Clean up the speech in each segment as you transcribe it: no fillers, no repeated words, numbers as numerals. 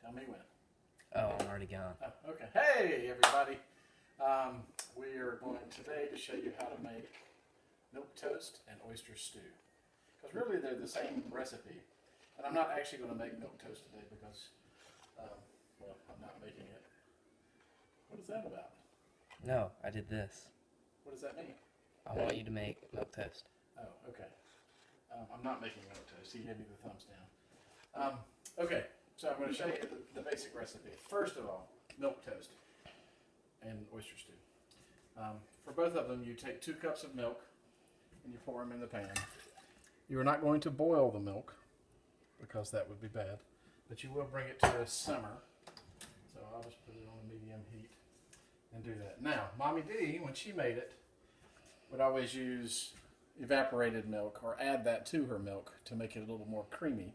Tell me when. Oh, I'm already gone. Oh, okay. Hey, everybody. We are going today to show you how to make milk toast and oyster stew. Because really they're the same recipe. And I'm not actually going to make milk toast today because, well, I'm not making it. What is that about? No, I did this. What does that mean? I want you to make milk toast. Oh, okay. I'm not making milk toast. He gave me the thumbs down. Okay, so I'm going to show you the basic recipe. First of all, milk toast and oyster stew. For both of them, you take 2 cups of milk and you pour them in the pan. You are not going to boil the milk because that would be bad, but you will bring it to a simmer. So I'll just put it on a medium heat and do that. Now, Mommy Dee, when she made it, would always use evaporated milk or add that to her milk to make it a little more creamy.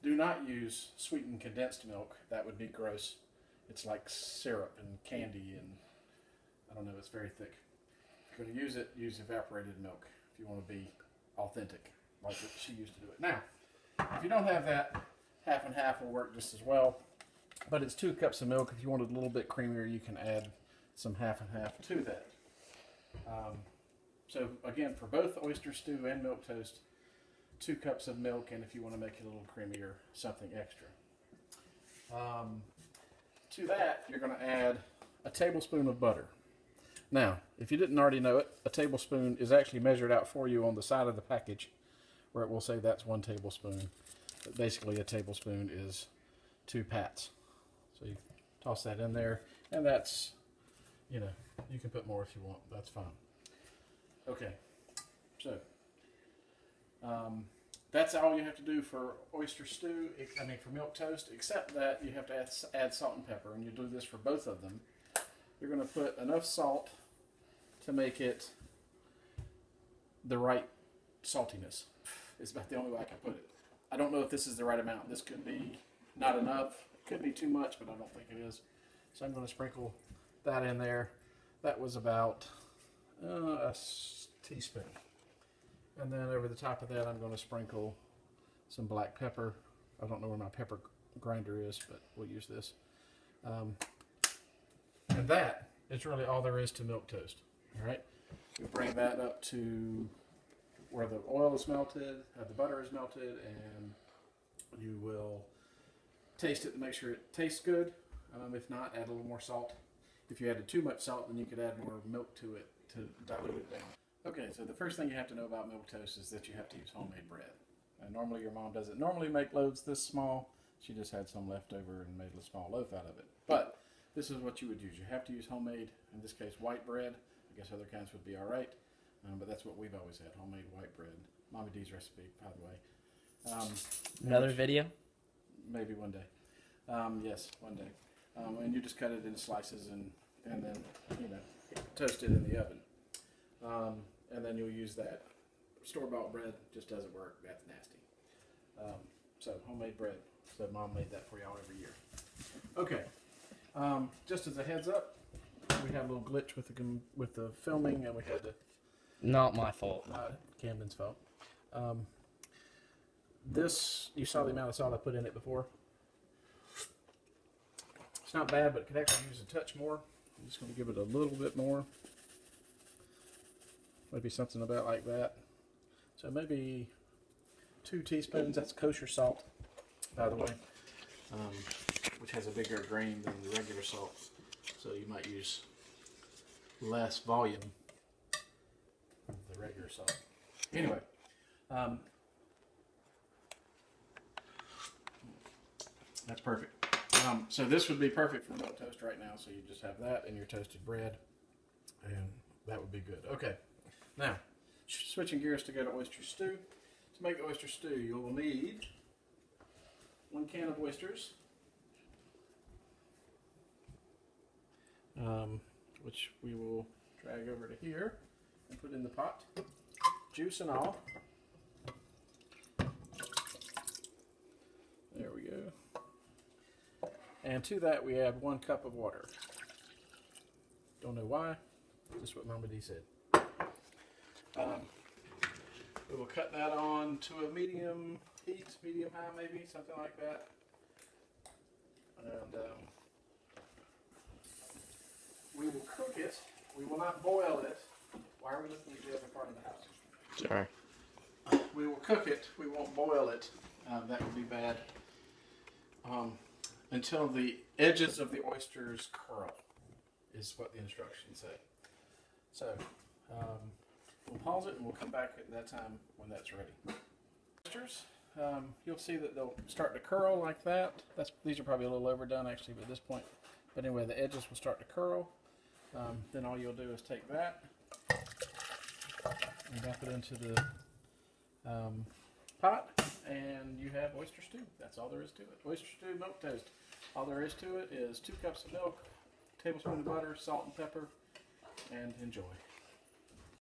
Do not use sweetened condensed milk. That would be gross. It's like syrup and candy, and I don't know, it's very thick. If you're going to use it, use evaporated milk if you want to be authentic, like she used to do it. Now, if you don't have that, half and half will work just as well, but it's 2 cups of milk. If you want it a little bit creamier, you can add some half and half to that. So again, for both oyster stew and milk toast, 2 cups of milk, and if you want to make it a little creamier, something extra. To that, you're going to add a tablespoon of butter. Now, if you didn't already know it, a tablespoon is actually measured out for you on the side of the package, where it will say that's 1 tablespoon. But basically, a tablespoon is 2 pats. So you toss that in there, and that's, you know, you can put more if you want. That's fine. Okay, so that's all you have to do for oyster stew, for milk toast, except that you have to add salt and pepper, and you do this for both of them. You're going to put enough salt to make it the right saltiness. It's about the only way I can put it. I don't know if this is the right amount. This could be not enough. It could be too much, but I don't think it is. So I'm going to sprinkle that in there. That was about a teaspoon. And then over the top of that, I'm going to sprinkle some black pepper. I don't know where my pepper grinder is, but we'll use this. And that is really all there is to milk toast. All right, you bring that up to where the oil is melted, the butter is melted, and you will taste it to make sure it tastes good. If not, add a little more salt. If you added too much salt, then you could add more milk to it to dilute it down. Okay, so the first thing you have to know about milk toast is that you have to use homemade bread. And normally your mom doesn't normally make loaves this small. She just had some left over and made a small loaf out of it. But this is what you would use. You have to use homemade, in this case, white bread. I guess other kinds would be all right. But that's what we've always had, homemade white bread. Mommy Dee's recipe, by the way. Another video? Maybe one day. Yes, one day. And you just cut it in slices and then, you know, toast it in the oven. And then you'll use that. Store-bought bread just doesn't work. That's nasty. So homemade bread. So Mom made that for y'all every year. Okay. Just as a heads up, we had a little glitch with the filming, and we had to. Not my fault. Camden's fault. This, you saw the amount of salt I put in it before. It's not bad, but could actually use a touch more. I'm just going to give it a little bit more. Maybe something about like that. So maybe 2 teaspoons. That's kosher salt, by the way, which has a bigger grain than the regular salt. So you might use less volume of the regular salt. Anyway, that's perfect. So this would be perfect for milk toast right now. So you just have that and your toasted bread, and that would be good. Okay. Now, switching gears to go to oyster stew. To make the oyster stew, you will need 1 can of oysters, which we will drag over to here and put in the pot, juice and all. There we go. And to that, we add 1 cup of water. Don't know why, just what Momma Dee said. We will cut that on to a medium heat, medium high maybe, something like that. We will not boil it. Why are we looking at the other part of the house? Sorry. We will cook it. We won't boil it. That would be bad. Until the edges of the oysters curl, is what the instructions say. So, we'll pause it and we'll come back at that time when that's ready. Oysters, you'll see that they'll start to curl like that. These are probably a little overdone actually at this point. But anyway, the edges will start to curl. Then all you'll do is take that and dump it into the pot, and you have oyster stew. That's all there is to it. Oyster stew, milk toast. All there is to it is 2 cups of milk, tablespoon of butter, salt and pepper, and enjoy.